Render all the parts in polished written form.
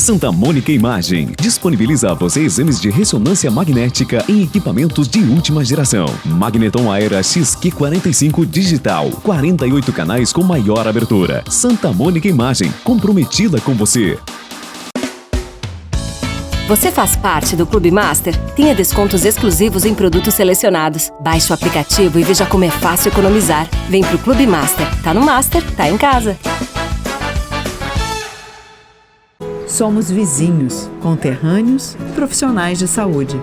Santa Mônica Imagem disponibiliza a você exames de ressonância magnética em equipamentos de última geração. Magneton Aera XQ45 Digital, 48 canais com maior abertura. Santa Mônica Imagem, comprometida com você. Você faz parte do Clube Master? Tenha descontos exclusivos em produtos selecionados. Baixe o aplicativo e veja como é fácil economizar. Vem pro Clube Master. Tá no Master, tá em casa. Somos vizinhos, conterrâneos, profissionais de saúde.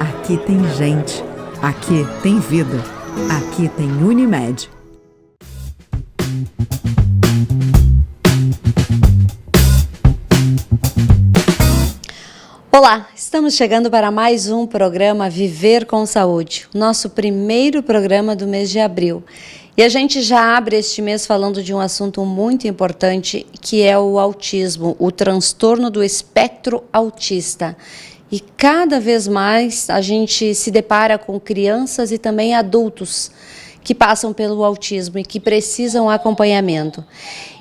Aqui tem gente. Aqui tem vida. Aqui tem Unimed. Olá, estamos chegando para mais um programa Viver com Saúde, o nosso primeiro programa do mês de abril. E a gente já abre este mês falando de um assunto muito importante, que é o autismo, o transtorno do espectro autista. E cada vez mais a gente se depara com crianças e também adultos que passam pelo autismo e que precisam acompanhamento.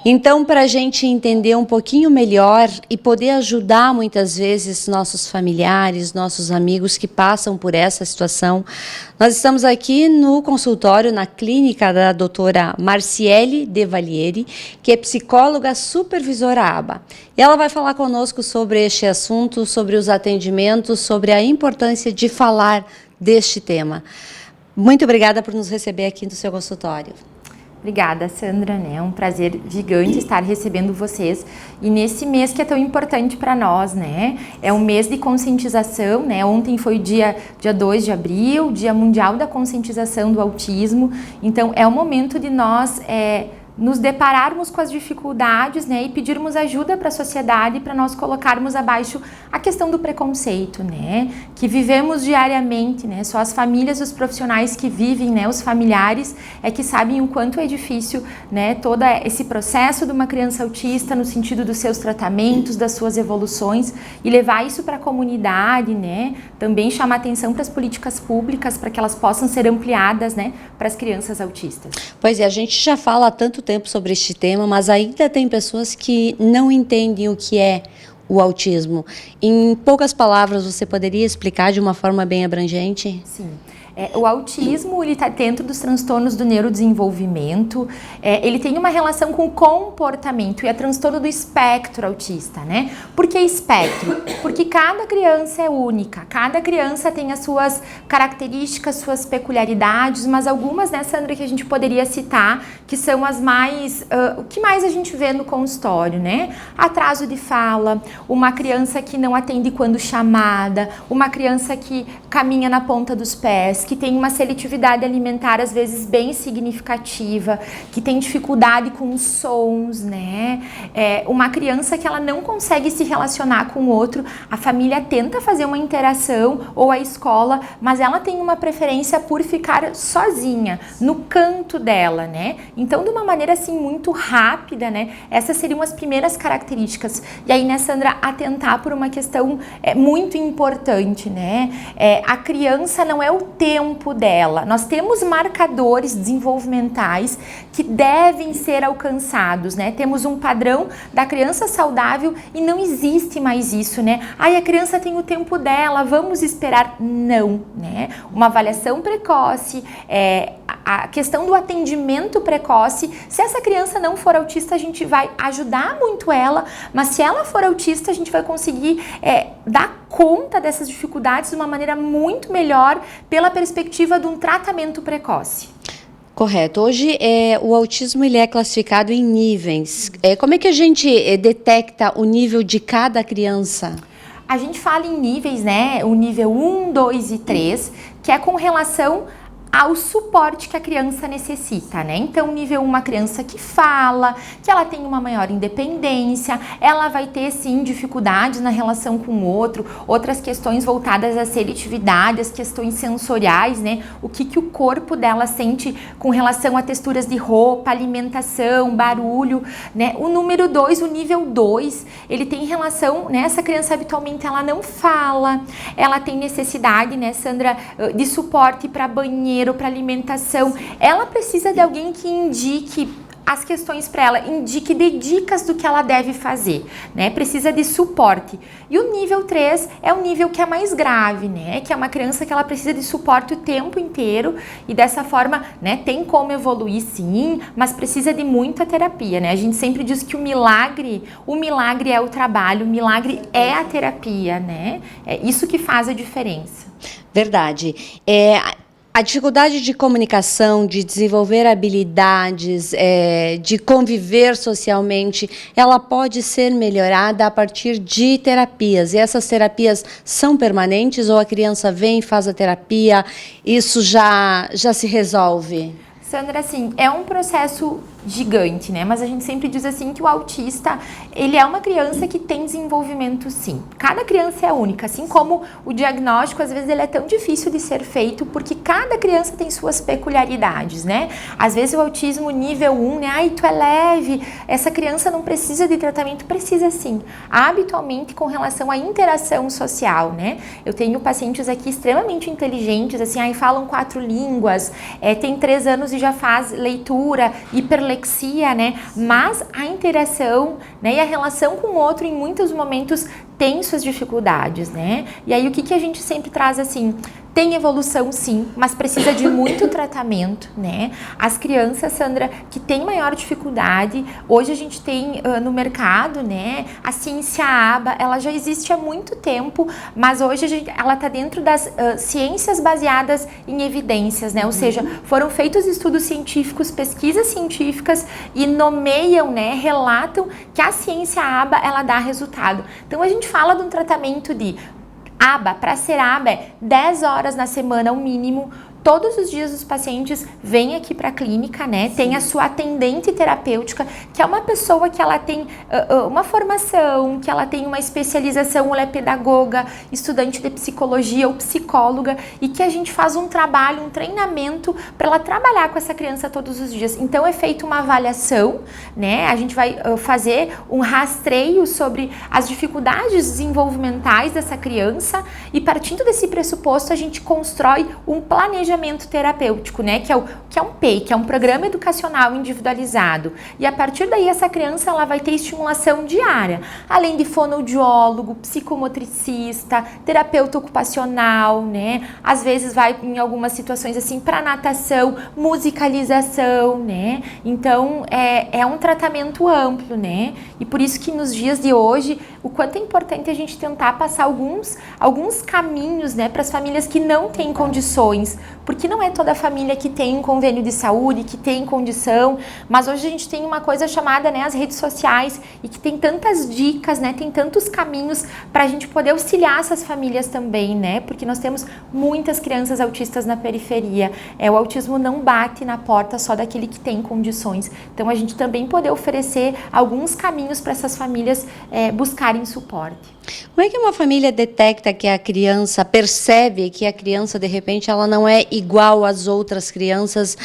Então, para a gente entender um pouquinho melhor e poder ajudar muitas vezes nossos familiares, nossos amigos que passam por essa situação, nós estamos aqui no consultório, na clínica da doutora Marciele Devalieri, que é psicóloga supervisora ABA. E ela vai falar conosco sobre este assunto, sobre os atendimentos, sobre a importância de falar deste tema. Muito obrigada por nos receber aqui no seu consultório. Obrigada, Sandra, né? É um prazer gigante estar recebendo vocês e nesse mês que é tão importante para nós, né? É um mês de conscientização, né? Ontem foi o dia 2 de abril, Dia Mundial da Conscientização do Autismo, então é o momento de nós nos depararmos com as dificuldades, né, e pedirmos ajuda para a sociedade para nós colocarmos abaixo a questão do preconceito, né, que vivemos diariamente, né, só as famílias, os profissionais que vivem, né, os familiares é que sabem o quanto é difícil, né, todo esse processo de uma criança autista no sentido dos seus tratamentos, das suas evoluções e levar isso para a comunidade, né, também chamar atenção para as políticas públicas para que elas possam ser ampliadas, né, para as crianças autistas. Pois é, a gente já fala há tanto tempo sobre este tema, mas ainda tem pessoas que não entendem o que é o autismo. Em poucas palavras, você poderia explicar de uma forma bem abrangente? Sim. O autismo, ele está dentro dos transtornos do neurodesenvolvimento, ele tem uma relação com o comportamento e é transtorno do espectro autista, né? Por que espectro? Porque cada criança é única, cada criança tem as suas características, suas peculiaridades, mas algumas, né, Sandra, que a gente poderia citar, que são as mais, o que mais a gente vê no consultório, né? Atraso de fala, uma criança que não atende quando chamada, uma criança que caminha na ponta dos pés, que tem uma seletividade alimentar às vezes bem significativa, que tem dificuldade com os sons, né? Uma criança que ela não consegue se relacionar com o outro, a família tenta fazer uma interação ou a escola, mas ela tem uma preferência por ficar sozinha, no canto dela, né? Então, de uma maneira assim muito rápida, né? Essas seriam as primeiras características. E aí, né, Sandra, atentar por uma questão muito importante, né? A criança não é o tempo dela. Nós temos marcadores desenvolvimentais que devem ser alcançados, né? Temos um padrão da criança saudável e não existe mais isso, né? A criança tem o tempo dela, vamos esperar. Não, né? Uma avaliação precoce, a questão do atendimento precoce, se essa criança não for autista, a gente vai ajudar muito ela, mas se ela for autista, a gente vai conseguir dar conta dessas dificuldades de uma maneira muito melhor pela perspectiva de um tratamento precoce. Correto. Hoje o autismo ele é classificado em níveis. Como é que a gente detecta o nível de cada criança? A gente fala em níveis, né? O nível 1, 2 e 3, que é com relação ao suporte que a criança necessita, né? Então, nível 1, uma criança que fala, que ela tem uma maior independência, ela vai ter, sim, dificuldades na relação com o outro, outras questões voltadas à seletividade, as questões sensoriais, né? O que o corpo dela sente com relação a texturas de roupa, alimentação, barulho, né? O número 2, o nível 2, ele tem relação, né? Essa criança habitualmente ela não fala, ela tem necessidade, né, Sandra, de suporte para banheiro, para alimentação, ela precisa de alguém que indique as questões para ela, indique, dê dicas do que ela deve fazer, né? Precisa de suporte. E o nível 3 é o nível que é mais grave, né? Que é uma criança que ela precisa de suporte o tempo inteiro e dessa forma, né, tem como evoluir sim, mas precisa de muita terapia, né? A gente sempre diz que o milagre é o trabalho, o milagre é a terapia, né? É isso que faz a diferença. Verdade. A dificuldade de comunicação, de desenvolver habilidades, de conviver socialmente, ela pode ser melhorada a partir de terapias. E essas terapias são permanentes ou a criança vem, faz a terapia, isso já se resolve? Sandra, assim, é um processo gigante, né? Mas a gente sempre diz assim que o autista, ele é uma criança que tem desenvolvimento sim. Cada criança é única, assim como o diagnóstico, às vezes ele é tão difícil de ser feito porque cada criança tem suas peculiaridades, né? Às vezes o autismo nível 1, né? Ai, tu é leve, essa criança não precisa de tratamento, precisa sim. Habitualmente com relação à interação social, né? Eu tenho pacientes aqui extremamente inteligentes, assim, aí falam 4 línguas, tem 3 anos e já faz leitura, hiperlexia, né? Mas a interação, né, e a relação com o outro em muitos momentos tem suas dificuldades, né? E aí o que a gente sempre traz assim, tem evolução sim, mas precisa de muito tratamento, né? As crianças, Sandra, que têm maior dificuldade, hoje a gente tem no mercado, né? A ciência ABA, ela já existe há muito tempo, mas hoje ela está dentro das ciências baseadas em evidências, né? Ou seja, foram feitos estudos científicos, pesquisas científicas e nomeiam, né? Relatam que a ciência ABA, ela dá resultado. Então a gente fala de um tratamento de ABA, para ser ABA é 10 horas na semana, ao mínimo. Todos os dias os pacientes vêm aqui para a clínica, né? Sim. Tem a sua atendente terapêutica, que é uma pessoa que ela tem uma formação, que ela tem uma especialização, ela é pedagoga, estudante de psicologia ou psicóloga, e que a gente faz um trabalho, um treinamento para ela trabalhar com essa criança todos os dias. Então é feita uma avaliação, né? A gente vai fazer um rastreio sobre as dificuldades desenvolvimentais dessa criança e partindo desse pressuposto a gente constrói um planejamento terapêutico, né, que é um PEI, que é um programa educacional individualizado. E a partir daí essa criança ela vai ter estimulação diária, além de fonoaudiólogo, psicomotricista, terapeuta ocupacional, né? Às vezes vai em algumas situações assim para natação, musicalização, né? Então é um tratamento amplo, né? E por isso que nos dias de hoje o quanto é importante a gente tentar passar alguns caminhos, né, para as famílias que não têm condições, porque não é toda a família que tem um convênio de saúde, que tem condição, mas hoje a gente tem uma coisa chamada, né, as redes sociais e que tem tantas dicas, né, tem tantos caminhos para a gente poder auxiliar essas famílias também, né, porque nós temos muitas crianças autistas na periferia, o autismo não bate na porta só daquele que tem condições, então a gente também poder oferecer alguns caminhos para essas famílias buscarem suporte. Como é que uma família detecta que a criança, percebe que a criança, de repente, ela não é igual às outras crianças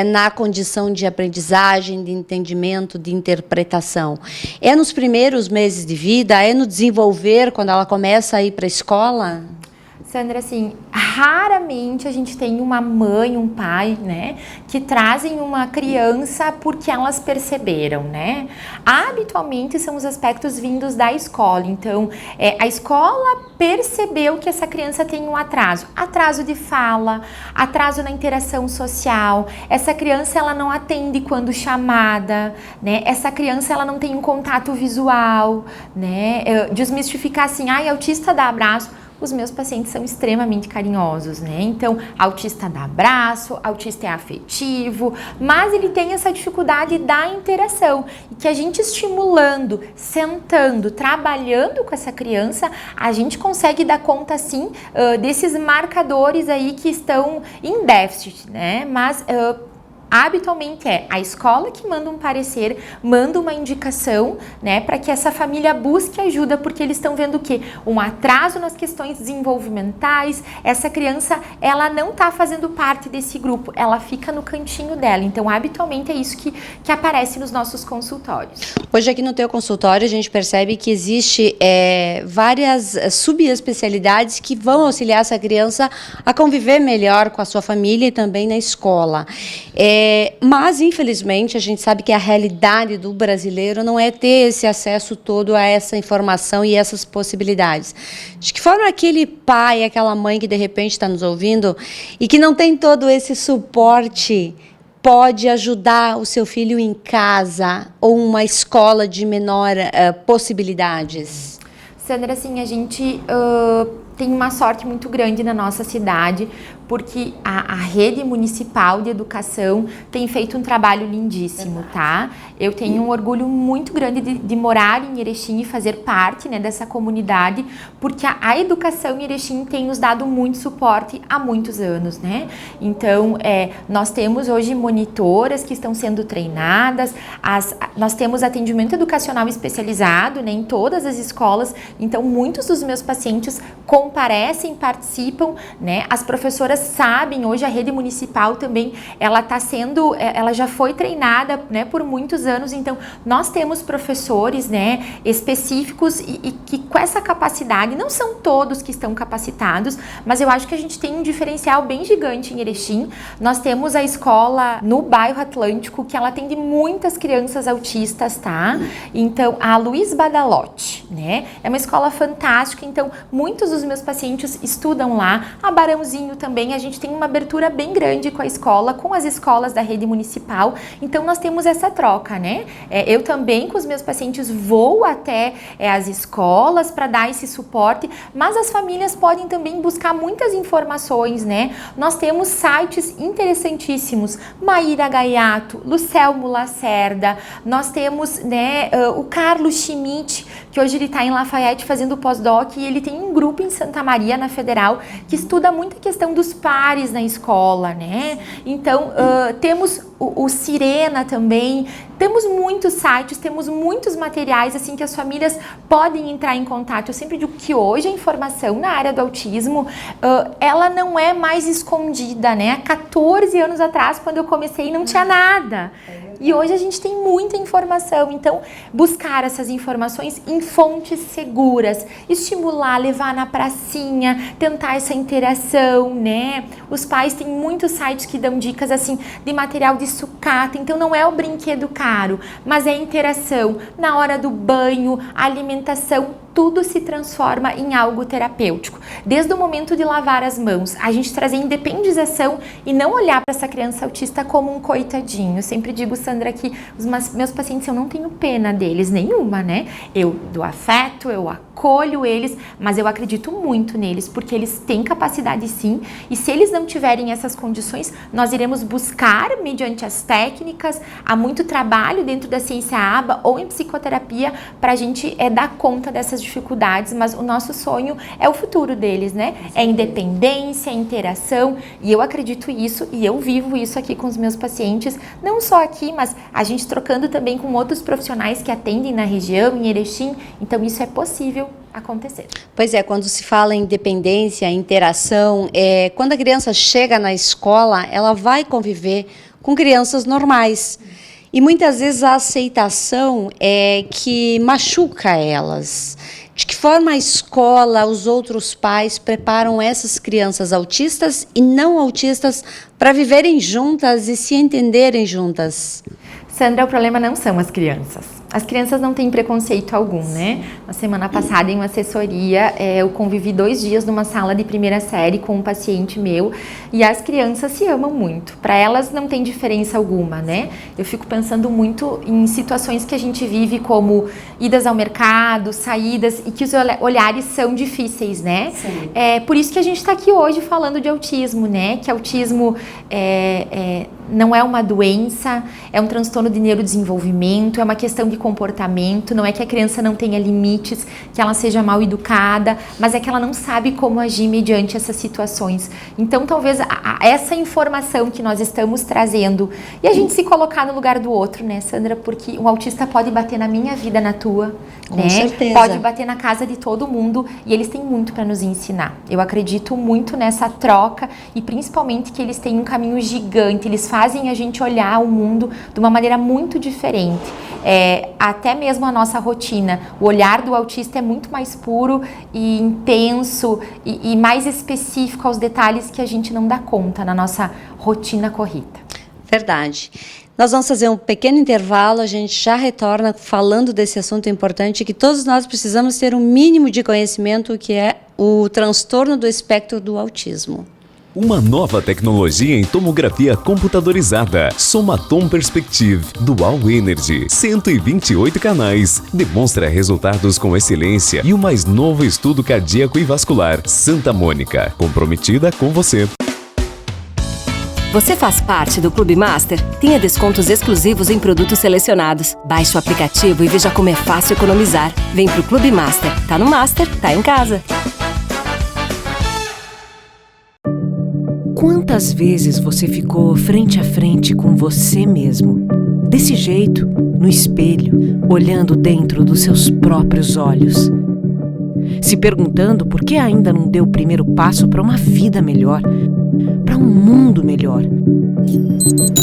na condição de aprendizagem, de entendimento, de interpretação? É nos primeiros meses de vida? É no desenvolver, quando ela começa a ir para a escola? Sandra, assim, raramente a gente tem uma mãe, um pai, né, que trazem uma criança porque elas perceberam, né? Habitualmente são os aspectos vindos da escola. Então, a escola percebeu que essa criança tem um atraso de fala, atraso na interação social. Essa criança ela não atende quando chamada, né? Essa criança ela não tem um contato visual, né? Desmistificar assim, autista dá abraço. Os meus pacientes são extremamente carinhosos, né? Então, autista dá abraço, autista é afetivo, mas ele tem essa dificuldade da interação. E que a gente estimulando, sentando, trabalhando com essa criança, a gente consegue dar conta, sim, desses marcadores aí que estão em déficit, né? Mas habitualmente é a escola que manda um parecer, manda uma indicação, né, para que essa família busque ajuda, porque eles estão vendo o quê? Um atraso nas questões desenvolvimentais, essa criança, ela não está fazendo parte desse grupo, ela fica no cantinho dela. Então, habitualmente é isso que aparece nos nossos consultórios. Hoje aqui no teu consultório a gente percebe que existe várias subespecialidades que vão auxiliar essa criança a conviver melhor com a sua família e também na escola. Mas, infelizmente, a gente sabe que a realidade do brasileiro não é ter esse acesso todo a essa informação e essas possibilidades. De que forma aquele pai, aquela mãe que de repente está nos ouvindo e que não tem todo esse suporte pode ajudar o seu filho em casa ou uma escola de menor possibilidades? Sandra, assim, a gente tem uma sorte muito grande na nossa cidade, porque a rede municipal de educação tem feito um trabalho lindíssimo, tá? Eu tenho um orgulho muito grande de morar em Erechim e fazer parte, né, dessa comunidade, porque a educação em Erechim tem nos dado muito suporte há muitos anos, né? Então, nós temos hoje monitoras que estão sendo treinadas, nós temos atendimento educacional especializado, né, em todas as escolas, então muitos dos meus pacientes comparecem, participam, né? As professoras sabem, hoje a rede municipal também, ela já foi treinada, né, por muitos anos, então nós temos professores, né, específicos e que com essa capacidade, não são todos que estão capacitados, mas eu acho que a gente tem um diferencial bem gigante em Erechim. Nós temos a escola no bairro Atlântico, que ela atende muitas crianças autistas, tá? Então, a Luiz Badalotti, né, é uma escola fantástica, então muitos dos meus pacientes estudam lá. A Barãozinho também, a gente tem uma abertura bem grande com a escola, com as escolas da rede municipal, então nós temos essa troca, né? Eu também, com os meus pacientes, vou até as escolas para dar esse suporte, mas as famílias podem também buscar muitas informações, né? Nós temos sites interessantíssimos, Maíra Gaiato, Lucelmo Lacerda, nós temos, né, o Carlos Schmidt, que hoje ele está em Lafayette fazendo pós-doc, e ele tem um grupo em Santa Maria, na Federal, que estuda muito a questão dos pares na escola, né? Então, temos o Sirena também, temos muitos sites, temos muitos materiais, assim, que as famílias podem entrar em contato. Eu sempre digo que hoje a informação na área do autismo, ela não é mais escondida, né? Há 14 anos atrás, quando eu comecei, não tinha nada. E hoje a gente tem muita informação, então buscar essas informações em fontes seguras, estimular, levar na pracinha, tentar essa interação, né? Os pais têm muitos sites que dão dicas, assim, de material de sucata, então não é o brinquedo caro, mas é a interação na hora do banho, a alimentação, tudo se transforma em algo terapêutico. Desde o momento de lavar as mãos, a gente trazer independização e não olhar para essa criança autista como um coitadinho. Eu sempre digo, Sandra, que os meus pacientes, eu não tenho pena deles, nenhuma, né? Eu dou afeto, eu acolho eles, mas eu acredito muito neles, porque eles têm capacidade sim, e se eles não tiverem essas condições, nós iremos buscar, mediante as técnicas, há muito trabalho dentro da ciência ABA ou em psicoterapia, para a gente dar conta dessas dificuldades, mas o nosso sonho é o futuro deles, né? É independência, interação, e eu acredito isso e eu vivo isso aqui com os meus pacientes, não só aqui, mas a gente trocando também com outros profissionais que atendem na região, em Erechim, então isso é possível acontecer. Pois é, quando se fala em dependência, interação, quando a criança chega na escola, ela vai conviver com crianças normais. E muitas vezes a aceitação é que machuca elas. De que forma a escola, os outros pais preparam essas crianças autistas e não autistas para viverem juntas e se entenderem juntas? Sandra, o problema não são as crianças. As crianças não têm preconceito algum, né? Na semana passada, em uma assessoria, eu convivi 2 dias numa sala de primeira série com um paciente meu, e as crianças se amam muito. Para elas não tem diferença alguma, né? Eu fico pensando muito em situações que a gente vive, como idas ao mercado, saídas, e que os olhares são difíceis, né? Sim. Por isso que a gente está aqui hoje falando de autismo, né? Que autismo não é uma doença, é um transtorno de neurodesenvolvimento, é uma questão de comportamento, não é que a criança não tenha limites, que ela seja mal educada, mas é que ela não sabe como agir mediante essas situações. Então, talvez essa informação que nós estamos trazendo, e a gente se colocar no lugar do outro, né, Sandra? Porque um autista pode bater na minha vida, na tua, com né? certeza. Pode bater na casa de todo mundo, e eles têm muito para nos ensinar. Eu acredito muito nessa troca, e principalmente que eles têm um caminho gigante, eles fazem a gente olhar o mundo de uma maneira muito diferente. Até mesmo a nossa rotina, o olhar do autista é muito mais puro e intenso e mais específico aos detalhes que a gente não dá conta na nossa rotina corrida. Verdade. Nós vamos fazer um pequeno intervalo, a gente já retorna falando desse assunto importante que todos nós precisamos ter um mínimo de conhecimento, que é o transtorno do espectro do autismo. Uma nova tecnologia em tomografia computadorizada. Somatom Perspective Dual Energy. 128 canais. Demonstra resultados com excelência e o mais novo estudo cardíaco e vascular. Santa Mônica. Comprometida com você. Você faz parte do Clube Master? Tenha descontos exclusivos em produtos selecionados. Baixe o aplicativo e veja como é fácil economizar. Vem pro Clube Master. Tá no Master, tá em casa. Quantas vezes você ficou frente a frente com você mesmo? Desse jeito, no espelho, olhando dentro dos seus próprios olhos. Se perguntando por que ainda não deu o primeiro passo para uma vida melhor, para um mundo melhor.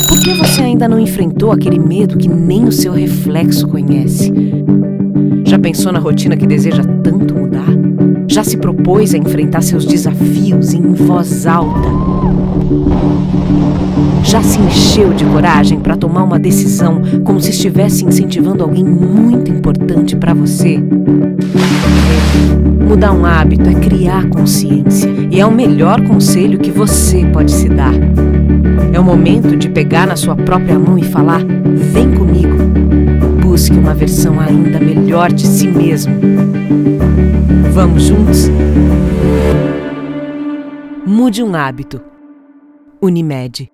Por que você ainda não enfrentou aquele medo que nem o seu reflexo conhece? Já pensou na rotina que deseja tanto mudar? Já se propôs a enfrentar seus desafios em voz alta? Já se encheu de coragem para tomar uma decisão como se estivesse incentivando alguém muito importante para você? Mudar um hábito é criar consciência e é o melhor conselho que você pode se dar. É o momento de pegar na sua própria mão e falar: vem comigo. Busque uma versão ainda melhor de si mesmo. Vamos juntos? Mude um hábito. Unimed.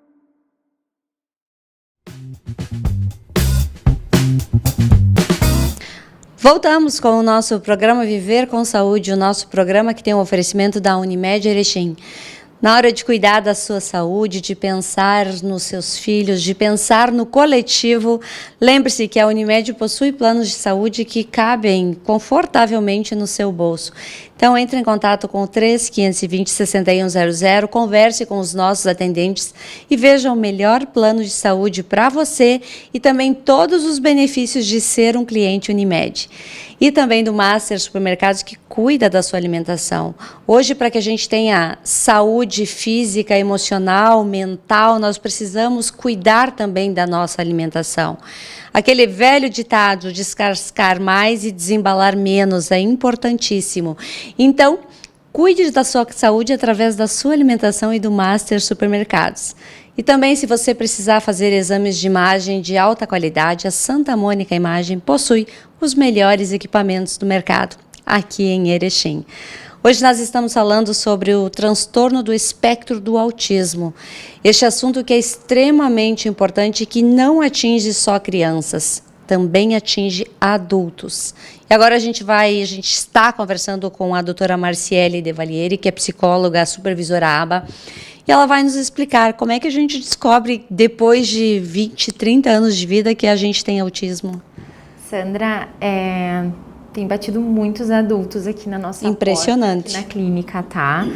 Voltamos com o nosso programa Viver com Saúde, o nosso programa que tem um oferecimento da Unimed Erechim. Na hora de cuidar da sua saúde, de pensar nos seus filhos, de pensar no coletivo, lembre-se que a Unimed possui planos de saúde que cabem confortavelmente no seu bolso. Então, entre em contato com o 3520-6100, converse com os nossos atendentes e veja o melhor plano de saúde para você e também todos os benefícios de ser um cliente Unimed. E também do Master Supermercados, que cuida da sua alimentação. Hoje, para que a gente tenha saúde física, emocional, mental, nós precisamos cuidar também da nossa alimentação. Aquele velho ditado, descascar mais e desembalar menos, é importantíssimo. Então, cuide da sua saúde através da sua alimentação e do Master Supermercados. E também, se você precisar fazer exames de imagem de alta qualidade, a Santa Mônica Imagem possui os melhores equipamentos do mercado, aqui em Erechim. Hoje nós estamos falando sobre o transtorno do espectro do autismo. Este assunto que é extremamente importante e que não atinge só crianças, também atinge adultos. E agora a gente está conversando com a doutora Marciele Devalieri, que é psicóloga, supervisora ABA, e ela vai nos explicar como é que a gente descobre, depois de 20, 30 anos de vida, que a gente tem autismo. Sandra, tem batido muitos adultos aqui na nossa Impressionante. Porta, aqui na clínica, tá?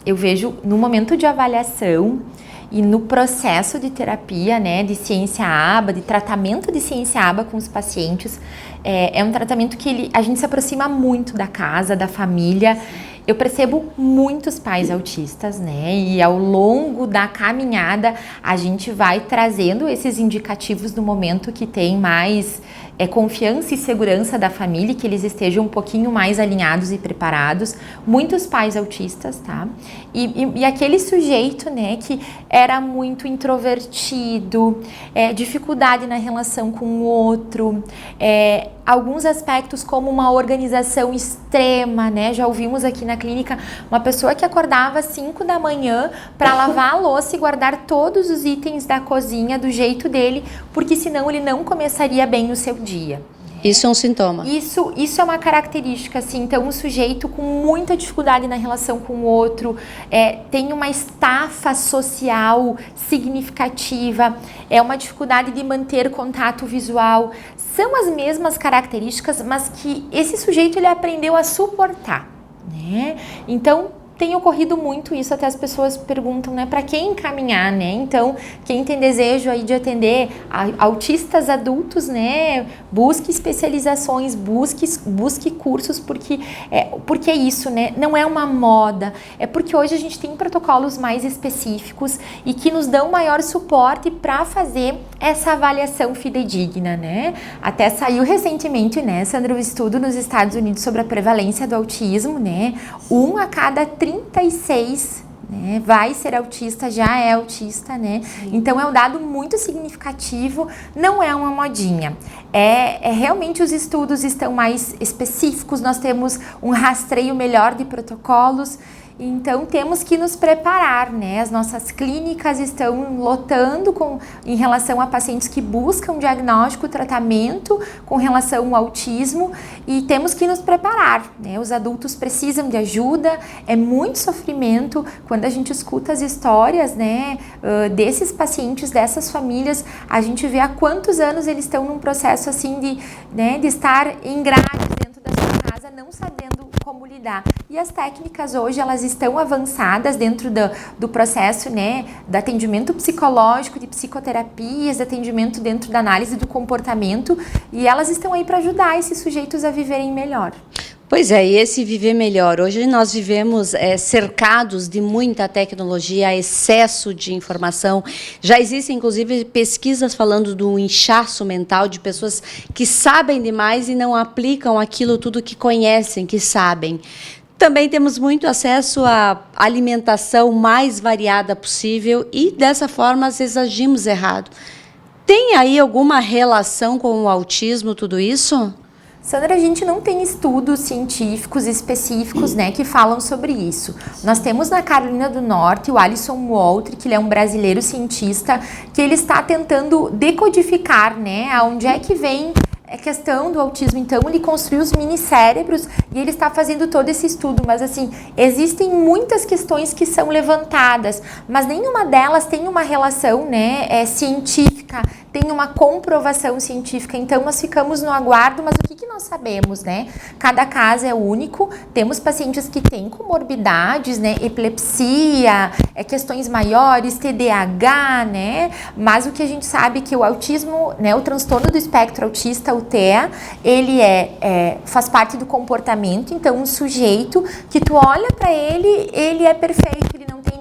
Eu vejo no momento de avaliação e no processo de terapia, né, de ciência ABA, de tratamento de ciência ABA com os pacientes, é um tratamento que a gente se aproxima muito da casa, da família. Eu percebo muitos pais autistas, né? E ao longo da caminhada a gente vai trazendo esses indicativos do momento que tem mais confiança e segurança da família, que eles estejam um pouquinho mais alinhados e preparados. Muitos pais autistas, tá? E aquele sujeito, né, que era muito introvertido, dificuldade na relação com o outro, alguns aspectos como uma organização extrema, né? Já ouvimos aqui na clínica uma pessoa que acordava às 5 da manhã para lavar a louça e guardar todos os itens da cozinha do jeito dele, porque senão ele não começaria bem o seu dia. Isso é um sintoma. Isso é uma característica, assim. Então, um sujeito com muita dificuldade na relação com o outro, tem uma estafa social significativa, uma dificuldade de manter contato visual. São as mesmas características, mas que esse sujeito ele aprendeu a suportar, né? Então, tem ocorrido muito isso, até as pessoas perguntam, né, para quem encaminhar, né? Então, quem tem desejo aí de atender autistas adultos, né, busque especializações, busque cursos, porque é isso, né? Não é uma moda, é porque hoje a gente tem protocolos mais específicos e que nos dão maior suporte para fazer essa avaliação fidedigna, né? Até saiu recentemente, né, Sandra, um estudo nos Estados Unidos sobre a prevalência do autismo, né? 1 a cada 36, né, vai ser autista, já é autista, né? Sim. Então é um dado muito significativo, não é uma modinha. Realmente os estudos estão mais específicos, nós temos um rastreio melhor de protocolos. Então temos que nos preparar, né? As nossas clínicas estão lotando em relação a pacientes que buscam diagnóstico, tratamento com relação ao autismo, e temos que nos preparar, né? Os adultos precisam de ajuda, é muito sofrimento quando a gente escuta as histórias, né, desses pacientes, dessas famílias. A gente vê há quantos anos eles estão num processo assim de estar em grade dentro da sua casa, não sabendo como lidar. E as técnicas hoje, elas estão avançadas dentro do processo, né, do atendimento psicológico, de psicoterapias, de atendimento dentro da análise do comportamento, e elas estão aí para ajudar esses sujeitos a viverem melhor. Pois é, e esse viver melhor. Hoje nós vivemos cercados de muita tecnologia, excesso de informação. Já existem, inclusive, pesquisas falando do inchaço mental de pessoas que sabem demais e não aplicam aquilo tudo que conhecem, que sabem. Também temos muito acesso à alimentação mais variada possível e, dessa forma, às vezes agimos errado. Tem aí alguma relação com o autismo, tudo isso? Sandra, a gente não tem estudos científicos específicos, né, que falam sobre isso. Nós temos na Carolina do Norte o Alisson Walter, que ele é um brasileiro cientista, que ele está tentando decodificar, né, aonde é que vem a questão do autismo. Então, ele construiu os minicérebros e ele está fazendo todo esse estudo. Mas, assim, existem muitas questões que são levantadas, mas nenhuma delas tem uma relação, né, científica, tem uma comprovação científica. Então, nós ficamos no aguardo, mas o que nós sabemos, né? Cada caso é único. Temos pacientes que têm comorbidades, né, epilepsia, questões maiores, TDAH, né? Mas o que a gente sabe é que o autismo, né, o transtorno do espectro autista, o TEA, ele faz parte do comportamento. Então, um sujeito que tu olha para ele, ele é perfeito, ele não tem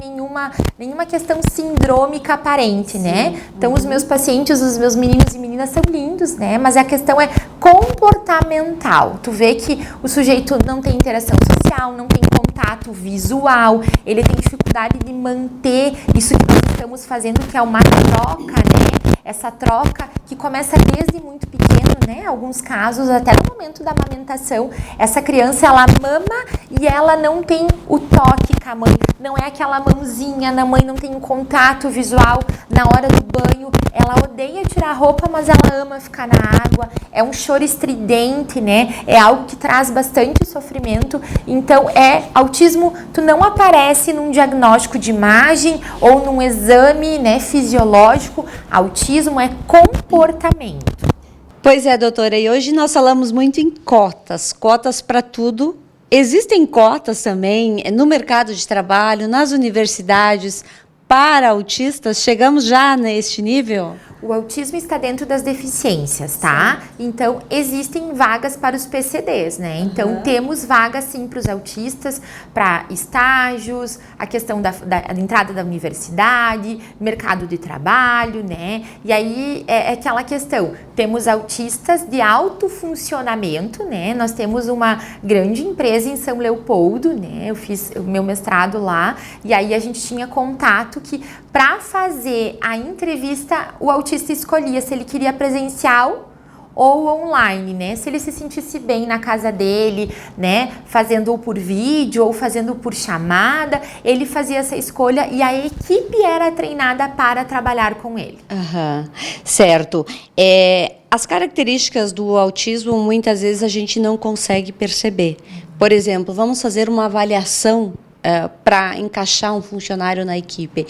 nenhuma questão sindrômica aparente, né? Então, os meus pacientes, os meus meninos e meninas são lindos, né? Mas a questão é comportamental. Tu vê que o sujeito não tem interação social, não tem contato visual, ele tem dificuldade de manter isso que nós estamos fazendo, que é uma troca, né? Essa troca que começa desde muito pequeno, né? Alguns casos, até no momento da amamentação, essa criança, ela mama e ela não tem o toque com a mãe. Não é aquela mãozinha na mãe, não tem um contato visual na hora do banho. Ela odeia tirar a roupa, mas ela ama ficar na água. É um choro estridente, né? É algo que traz bastante sofrimento. Então, autismo, tu não aparece num diagnóstico de imagem ou num exame, né, fisiológico. Autismo é comportamento. Pois é, doutora, e hoje nós falamos muito em cotas para tudo. Existem cotas também no mercado de trabalho, nas universidades, para autistas? Chegamos já neste nível? O autismo está dentro das deficiência, tá? Sim. Então, existem vagas para os PCDs, né? Então, temos vagas, sim, para os autistas, para estágios, a questão da entrada da universidade, mercado de trabalho, né? E aí, é aquela questão, temos autistas de alto funcionamento, né? Nós temos uma grande empresa em São Leopoldo, né? Eu fiz o meu mestrado lá, e aí a gente tinha contato que, para fazer a entrevista, o autista escolhia se ele queria presencial ou online, né? Se ele se sentisse bem na casa dele, né? Fazendo ou por vídeo ou fazendo por chamada, ele fazia essa escolha e a equipe era treinada para trabalhar com ele. Certo. As características do autismo, muitas vezes a gente não consegue perceber. Por exemplo, vamos fazer uma avaliação para encaixar um funcionário na equipe.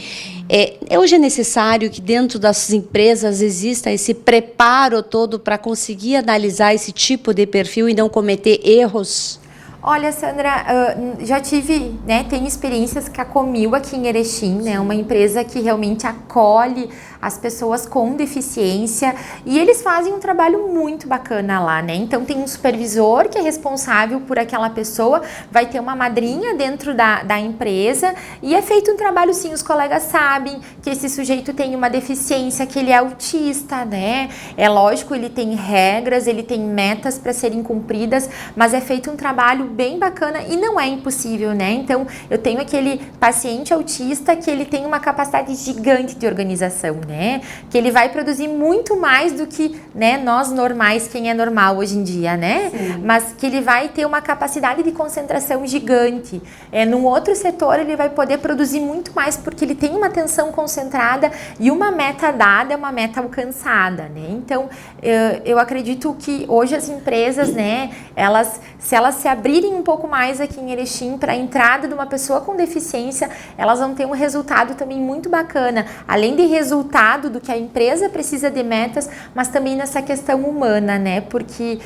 Hoje é necessário que dentro das empresas exista esse preparo todo para conseguir analisar esse tipo de perfil e não cometer erros? Olha, Sandra, já tive, né, tenho experiências com a Comil aqui em Erechim, né, uma empresa que realmente acolhe as pessoas com deficiência e eles fazem um trabalho muito bacana lá, né? Então tem um supervisor que é responsável por aquela pessoa, vai ter uma madrinha dentro da empresa e é feito um trabalho, sim, os colegas sabem que esse sujeito tem uma deficiência, que ele é autista, né? É lógico, ele tem regras, ele tem metas para serem cumpridas, mas é feito um trabalho bem bacana e não é impossível, né? Então eu tenho aquele paciente autista que ele tem uma capacidade gigante de organização, né? Que ele vai produzir muito mais do que, né, nós normais, quem é normal hoje em dia, né? Sim. Mas que ele vai ter uma capacidade de concentração gigante. Num outro setor ele vai poder produzir muito mais porque ele tem uma atenção concentrada e uma meta dada é uma meta alcançada, né? Então eu acredito que hoje as empresas, né, se elas se abrirem um pouco mais aqui em Erechim para a entrada de uma pessoa com deficiência, elas vão ter um resultado também muito bacana, além de resultado do que a empresa precisa de metas, mas também nessa questão humana, né? Porque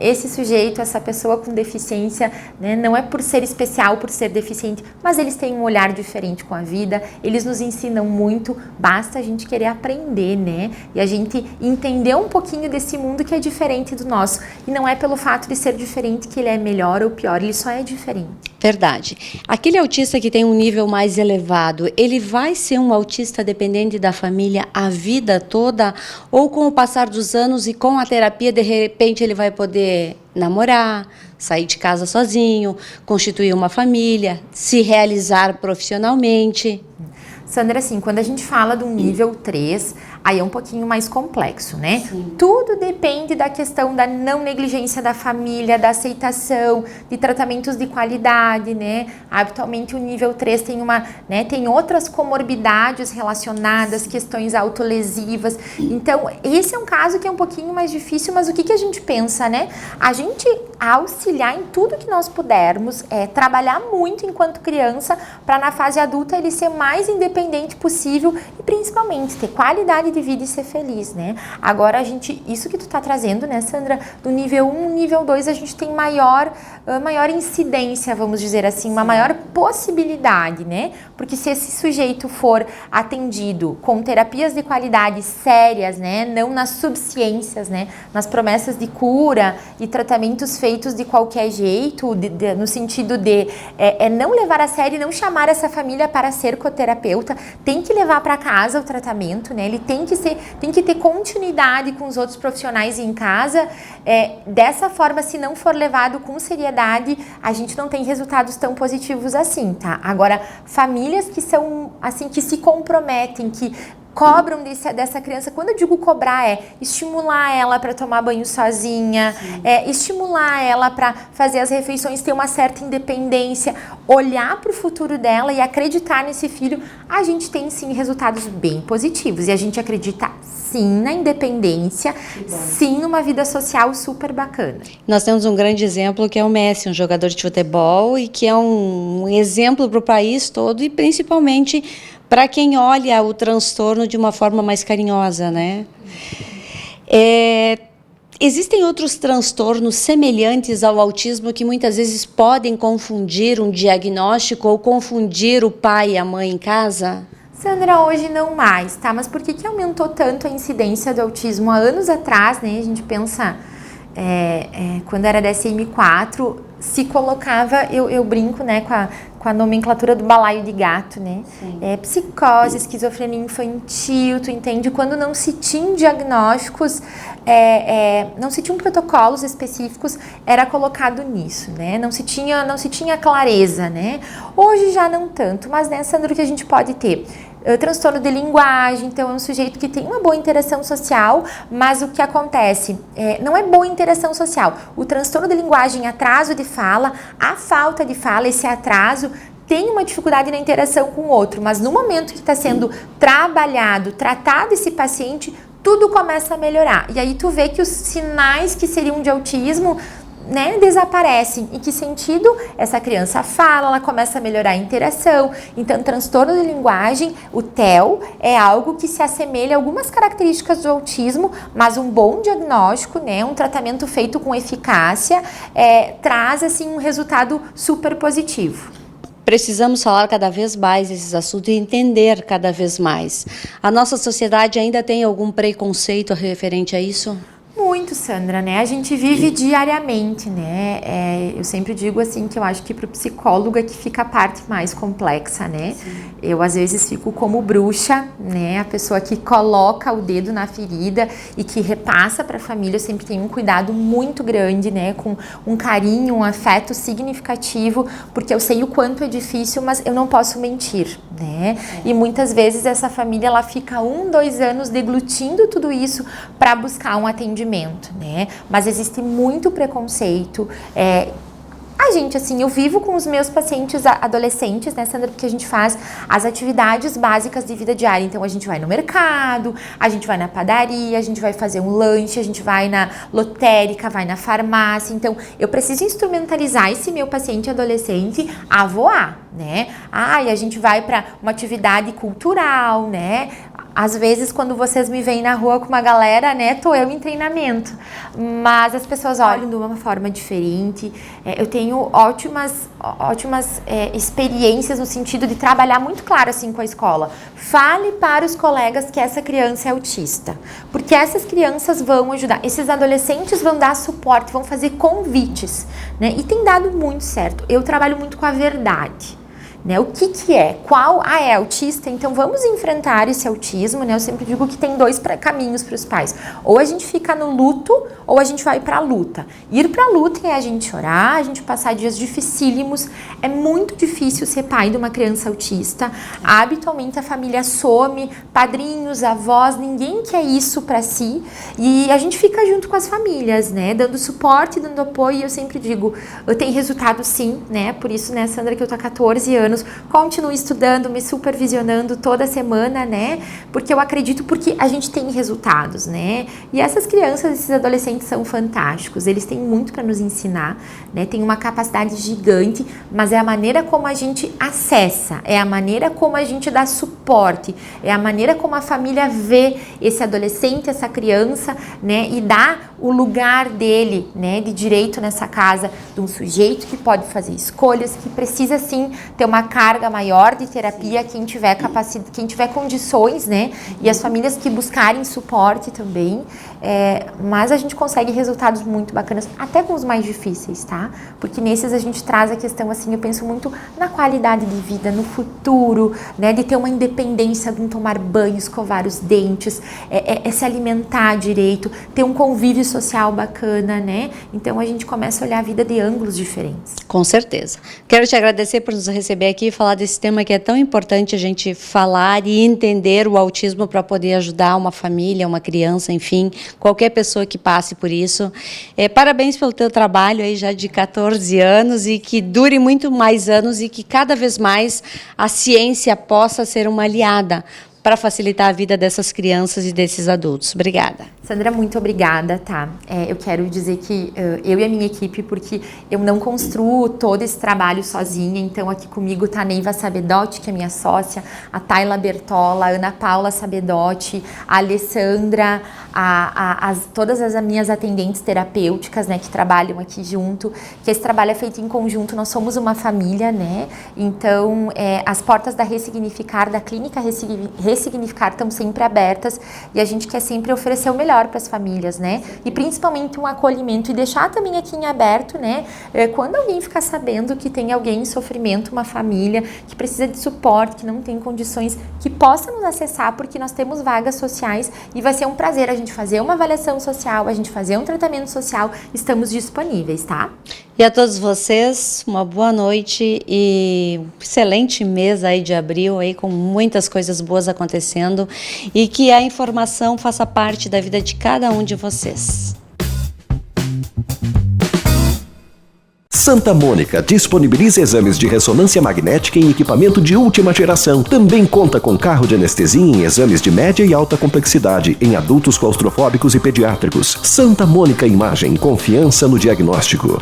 esse sujeito, essa pessoa com deficiência, né, não é por ser especial, por ser deficiente, mas eles têm um olhar diferente com a vida, eles nos ensinam muito, basta a gente querer aprender, né? E a gente entender um pouquinho desse mundo que é diferente do nosso. E não é pelo fato de ser diferente que ele é melhor ou pior, ele só é diferente. Verdade. Aquele autista que tem um nível mais elevado, ele vai ser um autista dependente da família a vida toda? Ou com o passar dos anos e com a terapia, de repente ele vai poder namorar, sair de casa sozinho, constituir uma família, se realizar profissionalmente? Sandra, assim, quando a gente fala de um nível 3, aí é um pouquinho mais complexo, né? Sim. Tudo depende da questão da não negligência da família, da aceitação, de tratamentos de qualidade, né? Habitualmente o nível 3 tem outras comorbidades relacionadas, questões autolesivas. Então, esse é um caso que é um pouquinho mais difícil, mas o que a gente pensa, né? A gente auxiliar em tudo que nós pudermos, trabalhar muito enquanto criança, para na fase adulta ele ser mais independente possível e principalmente ter qualidade de vida e ser feliz, né? Agora isso que tu tá trazendo, né, Sandra, do nível 1, nível 2, a gente tem maior incidência, vamos dizer assim, uma maior possibilidade, né? Porque se esse sujeito for atendido com terapias de qualidade sérias, né, não nas subciências, né, nas promessas de cura e tratamentos feitos de qualquer jeito, no sentido de não levar a sério e não chamar essa família para ser coterapeuta, tem que levar para casa o tratamento, né? Ele tem que ter continuidade com os outros profissionais em casa. Dessa forma, se não for levado com seriedade, a gente não tem resultados tão positivos assim, tá? Agora, famílias que são, assim, que se comprometem, que cobram dessa criança, quando eu digo cobrar, estimular ela para tomar banho sozinha, estimular ela para fazer as refeições, ter uma certa independência, olhar para o futuro dela e acreditar nesse filho, a gente tem sim resultados bem positivos e a gente acredita sim na independência, sim numa vida social super bacana. Nós temos um grande exemplo que é o Messi, um jogador de futebol e que é um exemplo para o país todo e principalmente para quem olha o transtorno de uma forma mais carinhosa, né? Existem outros transtornos semelhantes ao autismo que muitas vezes podem confundir um diagnóstico ou confundir o pai e a mãe em casa? Sandra, hoje não mais, tá? Mas por que aumentou tanto a incidência do autismo? Há anos atrás, né, a gente pensa, quando era DSM-4, se colocava, eu brinco, né, com a nomenclatura do balaio de gato, né? Psicose, esquizofrenia infantil, tu entende? Quando não se tinham diagnósticos, não se tinham protocolos específicos, era colocado nisso, né? Não se tinha clareza, né? Hoje já não tanto, mas, né, Sandro, que a gente pode ter? Transtorno de linguagem, então é um sujeito que tem uma boa interação social, mas o que acontece? Não é boa interação social. O transtorno de linguagem, atraso de fala, a falta de fala, esse atraso, tem uma dificuldade na interação com o outro, mas no momento que está sendo tratado esse paciente, tudo começa a melhorar. E aí tu vê que os sinais que seriam de autismo né, desaparecem. Em que sentido? Essa criança fala, ela começa a melhorar a interação. Então, transtorno de linguagem, o TEL, é algo que se assemelha a algumas características do autismo, mas um bom diagnóstico, né, um tratamento feito com eficácia, traz assim um resultado super positivo. Precisamos falar cada vez mais desses assuntos e entender cada vez mais. A nossa sociedade ainda tem algum preconceito referente a isso? Muito, Sandra, né? A gente vive diariamente, né? Eu sempre digo assim que eu acho que para o psicólogo é que fica a parte mais complexa, né? Sim. Eu às vezes fico como bruxa, né? A pessoa que coloca o dedo na ferida e que repassa para a família. Eu sempre tenho um cuidado muito grande, né? Com um carinho, um afeto significativo, porque eu sei o quanto é difícil, mas eu não posso mentir, né? E muitas vezes essa família ela fica 1, 2 anos deglutindo tudo isso para buscar um atendimento, né? Mas existe muito preconceito. A gente, assim, eu vivo com os meus pacientes adolescentes, né, Sandra, porque a gente faz as atividades básicas de vida diária. Então, a gente vai no mercado, a gente vai na padaria, a gente vai fazer um lanche, a gente vai na lotérica, vai na farmácia. Então, eu preciso instrumentalizar esse meu paciente adolescente a voar, né? E a gente vai para uma atividade cultural, né? Às vezes, quando vocês me veem na rua com uma galera, né, tô eu em treinamento. Mas as pessoas olham de uma forma diferente. Eu tenho ótimas experiências no sentido de trabalhar muito claro assim com a escola. Fale para os colegas que essa criança é autista. Porque essas crianças vão ajudar. Esses adolescentes vão dar suporte, vão fazer convites, né? E tem dado muito certo. Eu trabalho muito com a verdade. Né? O que é? Qual? É autista? Então vamos enfrentar esse autismo, né? Eu sempre digo que tem 2 caminhos para os pais. Ou a gente fica no luto, ou a gente vai para a luta. Ir para a luta é a gente chorar, a gente passar dias dificílimos. É muito difícil ser pai de uma criança autista. Habitualmente a família some, padrinhos, avós, ninguém quer isso para si. E a gente fica junto com as famílias, né? Dando suporte, dando apoio. E eu sempre digo, eu tenho resultado sim, né? Por isso, né, Sandra, que eu tô há 14 anos, continuo estudando, me supervisionando toda semana, né? Porque eu acredito, porque a gente tem resultados, né? E essas crianças, esses adolescentes são fantásticos, eles têm muito para nos ensinar, né? Tem uma capacidade gigante, mas é a maneira como a gente acessa, é a maneira como a gente dá suporte, é a maneira como a família vê esse adolescente, essa criança, né? E dá o lugar dele, né? De direito nessa casa, de um sujeito que pode fazer escolhas, que precisa sim ter uma carga maior de terapia, quem tiver capacidade, quem tiver condições, né? E as famílias que buscarem suporte também. Mas a gente consegue resultados muito bacanas, até com os mais difíceis, tá? Porque nesses a gente traz a questão, assim, eu penso muito na qualidade de vida, no futuro, né? De ter uma independência, de não tomar banho, escovar os dentes, se alimentar direito, ter um convívio social bacana, né? Então a gente começa a olhar a vida de ângulos diferentes. Com certeza. Quero te agradecer por nos receber aqui e falar desse tema que é tão importante a gente falar e entender o autismo para poder ajudar uma família, uma criança, enfim, qualquer pessoa que passe por isso. Parabéns pelo teu trabalho aí já de 14 anos e que dure muito mais anos e que cada vez mais a ciência possa ser uma aliada para facilitar a vida dessas crianças e desses adultos. Obrigada. Sandra, muito obrigada, tá? Eu quero dizer que eu e a minha equipe, porque eu não construo todo esse trabalho sozinha, então aqui comigo tá a Neiva Sabedotti, que é minha sócia, a Tayla Bertola, a Ana Paula Sabedotti, a Alessandra, todas as minhas atendentes terapêuticas, né, que trabalham aqui junto, que esse trabalho é feito em conjunto, nós somos uma família, né? Então, as portas da Ressignificar, da clínica Ressignificar estão sempre abertas e a gente quer sempre oferecer o melhor para as famílias, né? E principalmente um acolhimento e deixar também aqui em aberto, né? Quando alguém ficar sabendo que tem alguém em sofrimento, uma família que precisa de suporte, que não tem condições, que possa nos acessar, porque nós temos vagas sociais e vai ser um prazer a gente fazer uma avaliação social, a gente fazer um tratamento social, estamos disponíveis, tá? E a todos vocês, uma boa noite e excelente mês aí de abril, aí com muitas coisas boas acontecendo e que a informação faça parte da vida de cada um de vocês. Santa Mônica disponibiliza exames de ressonância magnética em equipamento de última geração. Também conta com carro de anestesia em exames de média e alta complexidade em adultos claustrofóbicos e pediátricos. Santa Mônica Imagem, confiança no diagnóstico.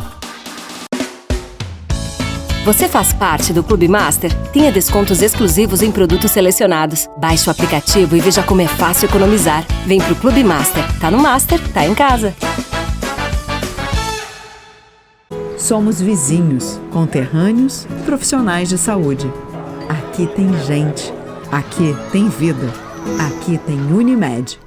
Você faz parte do Clube Master? Tenha descontos exclusivos em produtos selecionados. Baixe o aplicativo e veja como é fácil economizar. Vem pro Clube Master. Tá no Master, tá em casa. Somos vizinhos, conterrâneos, profissionais de saúde. Aqui tem gente. Aqui tem vida. Aqui tem Unimed.